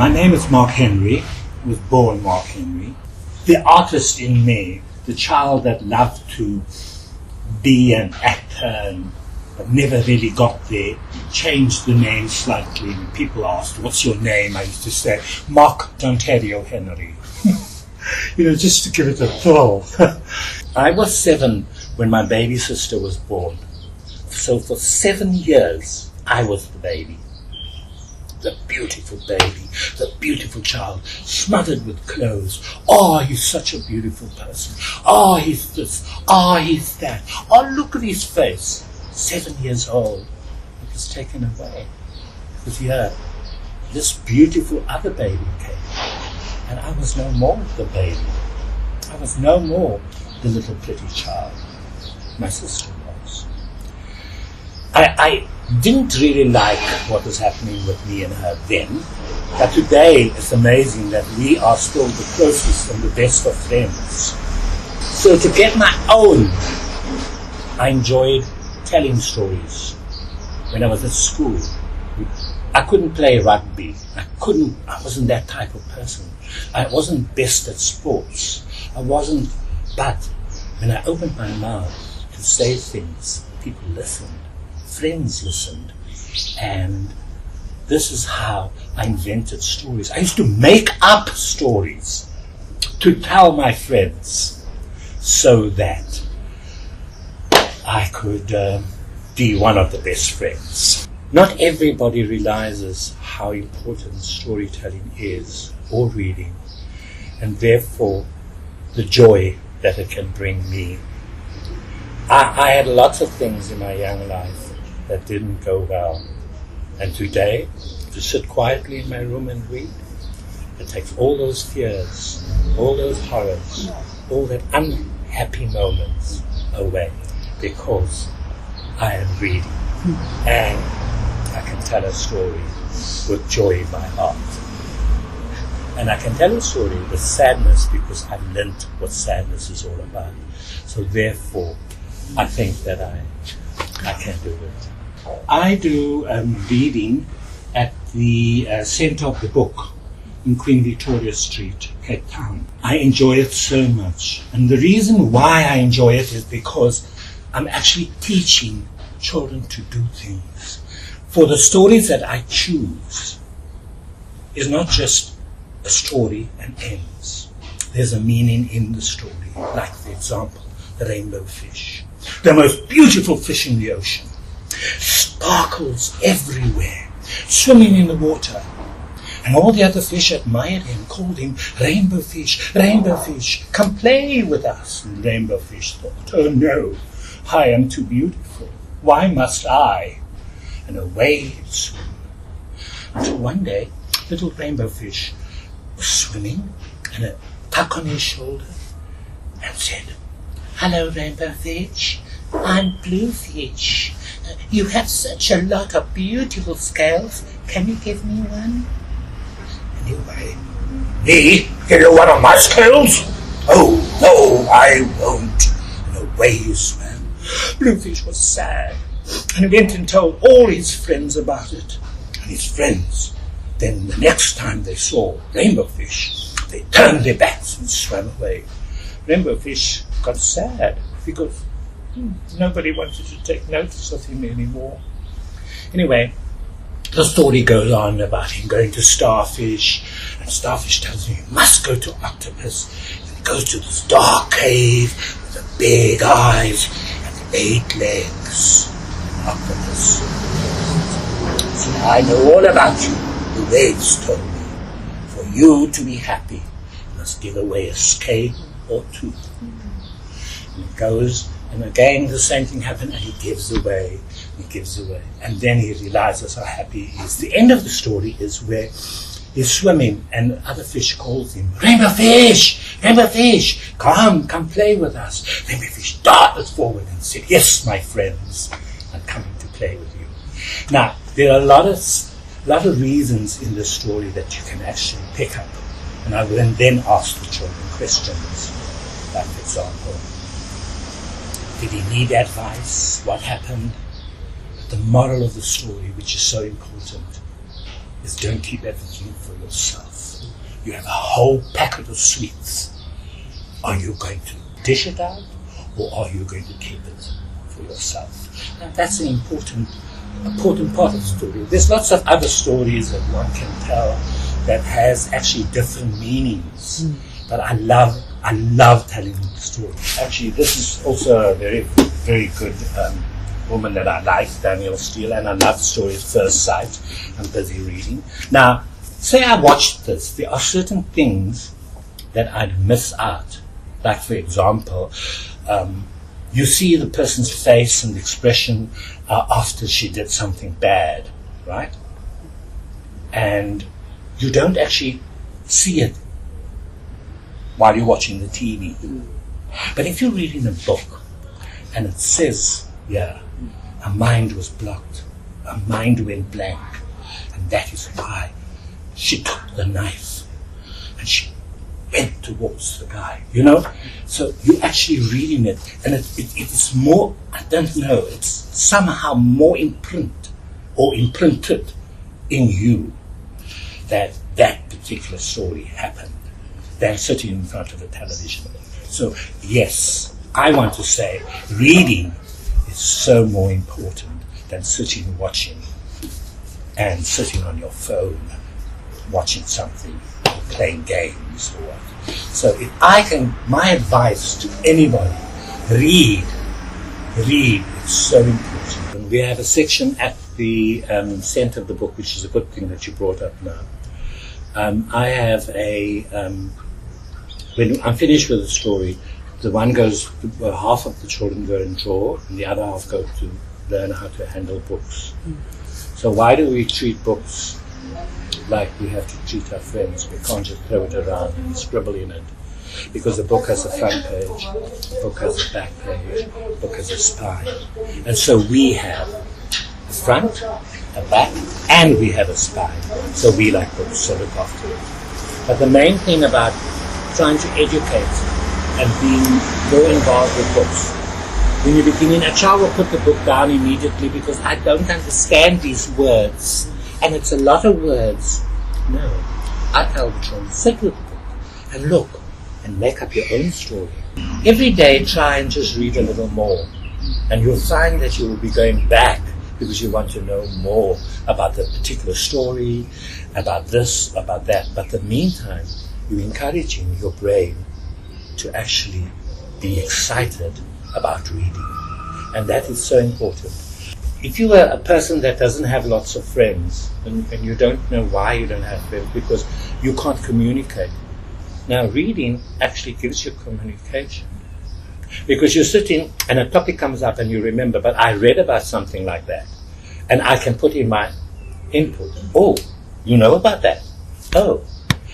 My name is Mark Henry. I was born Mark Henry. The artist in me, the child that loved to be an actor but never really got there, changed the name slightly. When people asked, "What's your name?" I used to say, "Mark Ontario Henry." Just to give it a thrill. I was 7 when my baby sister was born. So for 7 years, I was the baby. The beautiful baby, the beautiful child, smothered with clothes. Oh, he's such a beautiful person. Oh, he's this. Oh, he's that. Oh, look at his face. 7 years old. It was taken away. Because here, this beautiful other baby came. And I was no more the baby. I was no more the little pretty child. My sister was. I didn't really like what was happening with me and her then, but today it's amazing that we are still the closest and the best of friends. So to get my own, I enjoyed telling stories. When I was at school, I couldn't play rugby. I wasn't that type of person. I wasn't best at sports. But when I opened my mouth to say things, people listened. Friends listened, and this is how I invented stories. I used to make up stories to tell my friends so that I could be one of the best friends. Not everybody realizes how important storytelling is, or reading, and therefore the joy that it can bring me. I had lots of things in my young life that didn't go well. And today, to sit quietly in my room and read, it takes all those fears, all those horrors, all that unhappy moments away, because I am reading. And I can tell a story with joy in my heart. And I can tell a story with sadness because I've learned what sadness is all about. So therefore, I think that I can do it. I do reading at the Centre of the Book in Queen Victoria Street, Cape Town. I enjoy it so much. And the reason why I enjoy it is because I'm actually teaching children to do things. For the stories that I choose is not just a story and ends. There's a meaning in the story, like the example, the rainbow fish. The most beautiful fish in the ocean. Sparkles everywhere, swimming in the water. And all the other fish admired him, called him rainbow fish, come play with us. And rainbow fish thought, oh no, I am too beautiful. Why must I? And away it swam. Until one day, little rainbow fish was swimming and a tuck on his shoulder and said, hello, rainbow fish. I'm blue fish. You have such a lot of beautiful scales. Can you give me one? And away. Me? Give you one of my scales? Oh, no, I won't. And away he swam. Bluefish was sad. And he went and told all his friends about it. And his friends, then the next time they saw rainbow fish, they turned their backs and swam away. Rainbow fish got sad because nobody wanted to take notice of him anymore. Anyway, the story goes on about him going to Starfish, and Starfish tells him he must go to Octopus, and he goes to this dark cave with the big eyes and the 8 legs. Octopus. So I know all about you. The waves told me. For you to be happy, you must give away a scale or 2. And it goes, and again the same thing happens, and he gives away. And then he realizes how happy he is. The end of the story is where he's swimming, and other fish calls him, rainbow fish, come play with us. Rainbow fish darted forward and said, yes, my friends, I'm coming to play with you. Now, there are a lot of reasons in this story that you can actually pick up. And I will then ask the children questions. Like, for example, did he need advice? What happened? The moral of the story, which is so important, is don't keep everything for yourself. You have a whole packet of sweets. Are you going to dish it out, or are you going to keep it for yourself? And that's an important part of the story. There's lots of other stories that one can tell that has actually different meanings. But I love telling stories. Actually, this is also a very, very good woman that I like, Danielle Steele, and I love Story at First Sight. I'm busy reading. Now, say I watched this, there are certain things that I'd miss out. Like, for example, you see the person's face and expression after she did something bad, right? And you don't actually see it while you're watching the TV. But if you're reading a book and it says, yeah, her mind was blocked, her mind went blank, and that is why she took the knife and she went towards the guy, you know? So you're actually reading it, and it's more, I don't know, it's somehow more imprinted in you that that particular story happened than sitting in front of a television. So yes, I want to say reading is so more important than sitting watching and sitting on your phone watching something, playing games or what. So if I can, my advice to anybody, read, it's so important. And we have a section at the center of the book, which is a good thing that you brought up now. I have when I'm finished with the story, the one goes, half of the children go and draw, and the other half go to learn how to handle books. So why do we treat books like we have to treat our friends? We can't just throw it around and scribble in it. Because the book has a front page, the book has a back page, the book has a spine. And so we have a front, a back, and we have a spine. So we like books, so look after it. But the main thing about trying to educate and being more involved with books, when you're beginning, a child will put the book down immediately because I don't understand these words, and it's a lot of words. No, I tell the children, sit with the book and look and make up your own story. Every day try and just read a little more, and you'll find that you will be going back because you want to know more about the particular story, about this, about that. But in the meantime, you're encouraging your brain to actually be excited about reading. And that is so important. If you are a person that doesn't have lots of friends, and you don't know why you don't have friends, because you can't communicate. Now, reading actually gives you communication. Because you're sitting and a topic comes up and you remember, but I read about something like that. And I can put in my input. Oh, you know about that? Oh.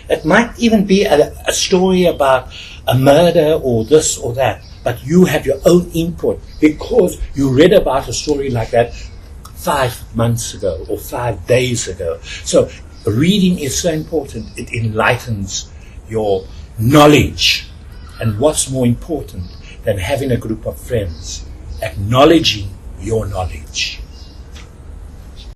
It might even be a story about a murder or this or that, but you have your own input because you read about a story like that 5 months ago or 5 days ago. So reading is so important. It enlightens your knowledge. And what's more important than having a group of friends acknowledging your knowledge?